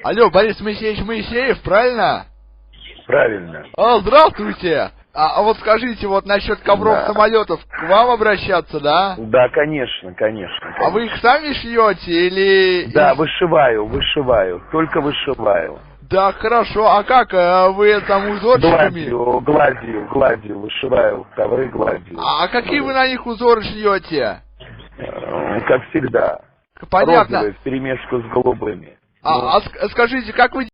Алло, Борис Моисеевич Моисеев, правильно? Правильно. Здравствуйте. А вот скажите, вот насчет ковров самолетов, к вам обращаться, да? Да, конечно, конечно. А вы их сами шьете или... Да, вышиваю, только вышиваю. Да, хорошо. А как, вы там узорчиками? Гладью, вышиваю ковры гладью. А какие вы на них узоры шьете? Как всегда. Понятно. Розовые вперемешку с голубыми. Скажите, как вы